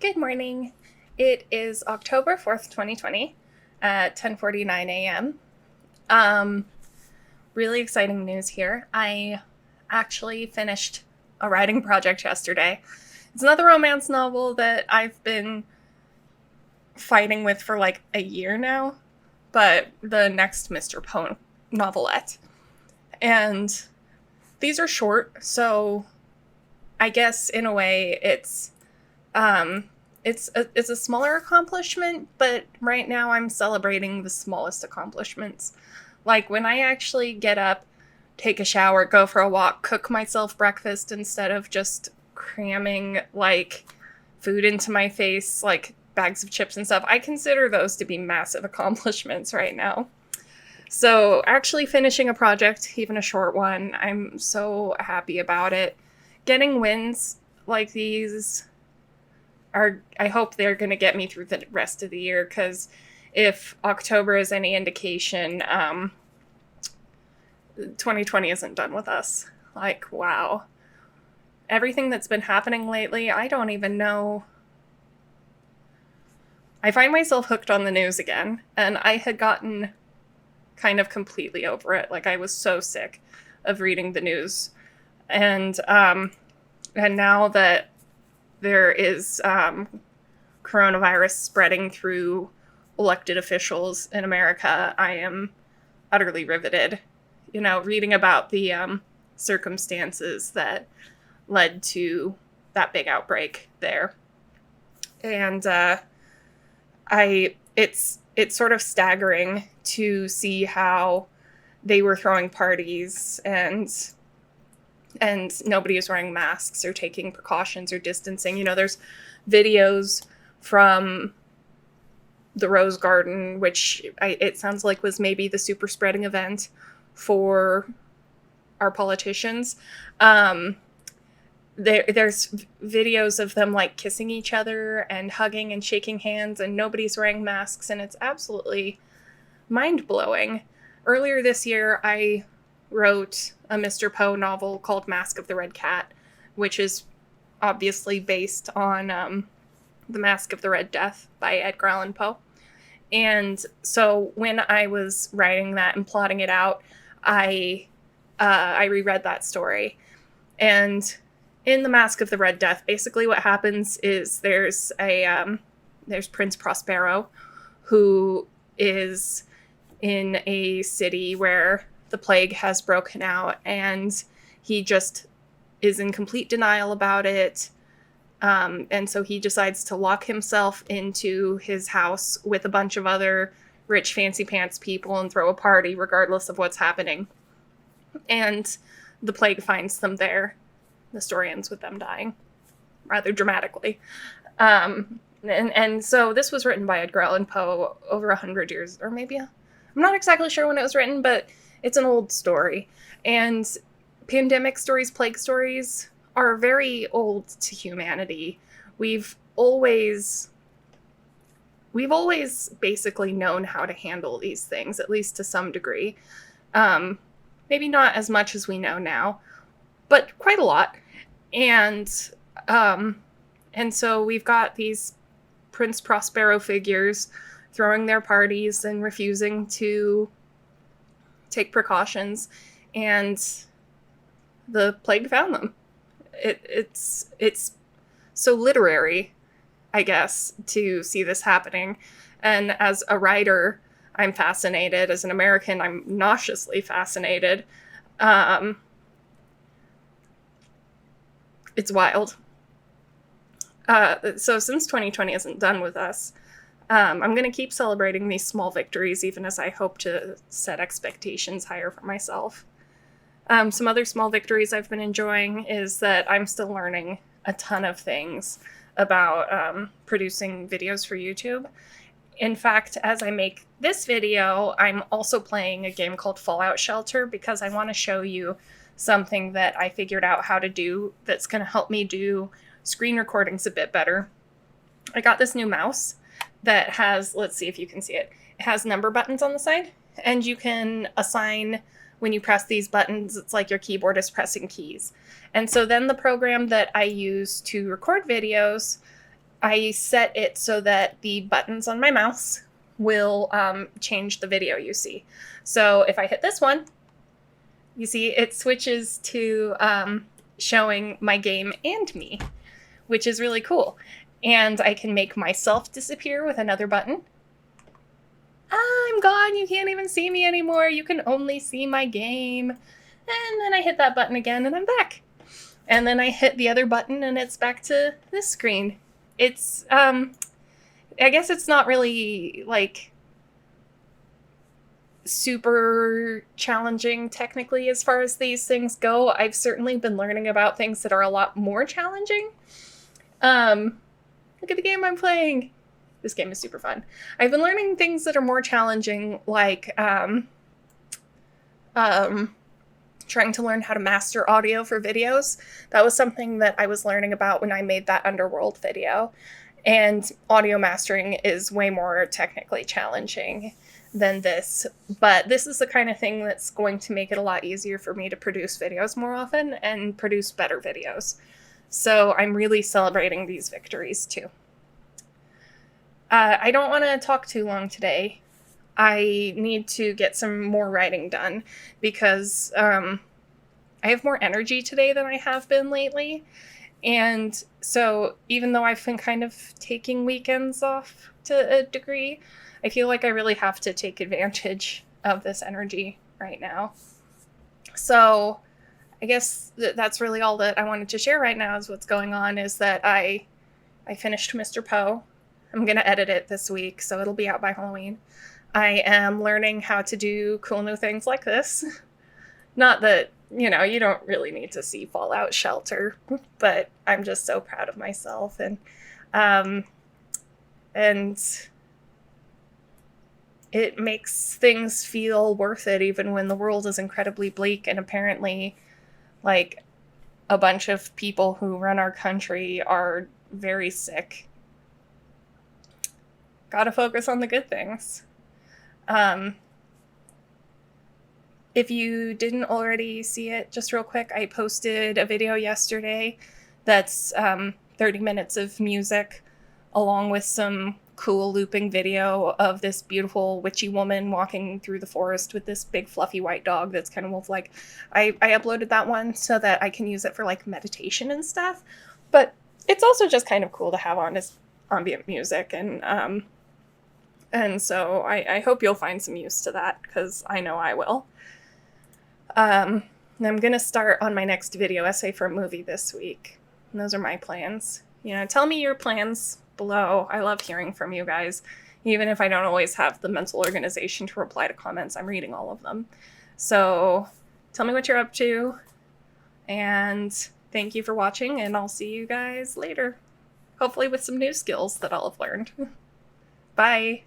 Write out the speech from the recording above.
Good morning. It is October 4th, 2020 at 10:49 a.m. Um, really exciting news here. I actually finished a writing project yesterday. It's another romance novel that I've been fighting with for like a year now, but the next Mr. Poe novelette. And these are short, so I guess in a way um it's a smaller accomplishment, but right now I'm celebrating the smallest accomplishments. Like when I actually get up, take a shower, go for a walk, cook myself breakfast instead of just cramming like food into my face, like bags of chips and stuff. I consider those to be massive accomplishments right now. So, actually finishing a project, even a short one, I'm so happy about it. Getting wins like these I hope they're going to get me through the rest of the year, because if October is any indication, 2020 isn't done with us. Like, wow. Everything that's been happening lately, I don't even know. I find myself hooked on the news again, and I had gotten kind of completely over it. Like, I was so sick of reading the news. And now that there is coronavirus spreading through elected officials in America, I am utterly riveted. Reading about the circumstances that led to that big outbreak there. And it's sort of staggering to see how they were throwing parties and nobody is wearing masks or taking precautions or distancing. There's videos from the Rose Garden, which it sounds like was maybe the super spreading event for our politicians. There's videos of them like kissing each other and hugging and shaking hands, and nobody's wearing masks, and it's absolutely mind-blowing. Earlier this year, I wrote a Mr. Poe novel called Mask of the Red Cat, which is obviously based on The Mask of the Red Death by Edgar Allan Poe. And so when I was writing that and plotting it out, I reread that story. And in The Mask of the Red Death, basically what happens is there's Prince Prospero, who is in a city where the plague has broken out, and he just is in complete denial about it. And so he decides to lock himself into his house with a bunch of other rich fancy pants people and throw a party regardless of what's happening. And the plague finds them there. The story ends with them dying rather dramatically. And so this was written by Edgar Allan Poe over 100 years, or maybe, I'm not exactly sure when it was written, but it's an old story. And pandemic stories, plague stories, are very old to humanity. We've always basically known how to handle these things, at least to some degree. Maybe not as much as we know now, but quite a lot. And so we've got these Prince Prospero figures throwing their parties and refusing to take precautions, and the plague found them. It's so literary, I guess, to see this happening. And as a writer, I'm fascinated. As an American, I'm nauseously fascinated. It's wild. So since 2020 isn't done with us, I'm going to keep celebrating these small victories, even as I hope to set expectations higher for myself. Some other small victories I've been enjoying is that I'm still learning a ton of things about producing videos for YouTube. In fact, as I make this video, I'm also playing a game called Fallout Shelter, because I want to show you something that I figured out how to do that's going to help me do screen recordings a bit better. I got this new mouse that has, let's see if you can see it, it has number buttons on the side, and you can assign, when you press these buttons, it's like your keyboard is pressing keys. And so then the program that I use to record videos I set it so that the buttons on my mouse will change the video you see. So if I hit this one, you see it switches to showing my game and me, which is really cool. And I can make myself disappear with another button. I'm gone. You can't even see me anymore. You can only see my game. And then I hit that button again and I'm back. And then I hit the other button and it's back to this screen. It's, I guess it's not really like super challenging technically as far as these things go. I've certainly been learning about things that are a lot more challenging. Look at the game I'm playing. This game is super fun. I've been learning things that are more challenging, like trying to learn how to master audio for videos. That was something that I was learning about when I made that Underworld video. And audio mastering is way more technically challenging than this. But this is the kind of thing that's going to make it a lot easier for me to produce videos more often and produce better videos. So I'm really celebrating these victories too. I don't want to talk too long today. I need to get some more writing done because I have more energy today than I have been lately. And so even though I've been kind of taking weekends off to a degree, I feel like I really have to take advantage of this energy right now. So I guess that's really all that I wanted to share right now is what's going on is that I finished Mr. Poe. I'm going to edit it this week, so it'll be out by Halloween. I am learning how to do cool new things like this. Not that, you don't really need to see Fallout Shelter, but I'm just so proud of myself. And it makes things feel worth it even when the world is incredibly bleak and apparently, like, a bunch of people who run our country are very sick. Gotta focus on the good things. If you didn't already see it, just real quick, I posted a video yesterday that's 30 minutes of music along with some cool looping video of this beautiful witchy woman walking through the forest with this big fluffy white dog that's kind of wolf-like. I uploaded that one so that I can use it for like meditation and stuff, but it's also just kind of cool to have on as ambient music, and so I hope you'll find some use to that, because I know I will. I'm going to start on my next video essay for a movie this week. And those are my plans. Tell me your plans below. I love hearing from you guys. Even if I don't always have the mental organization to reply to comments, I'm reading all of them. So tell me what you're up to. And thank you for watching, and I'll see you guys later. Hopefully with some new skills that I'll have learned. Bye.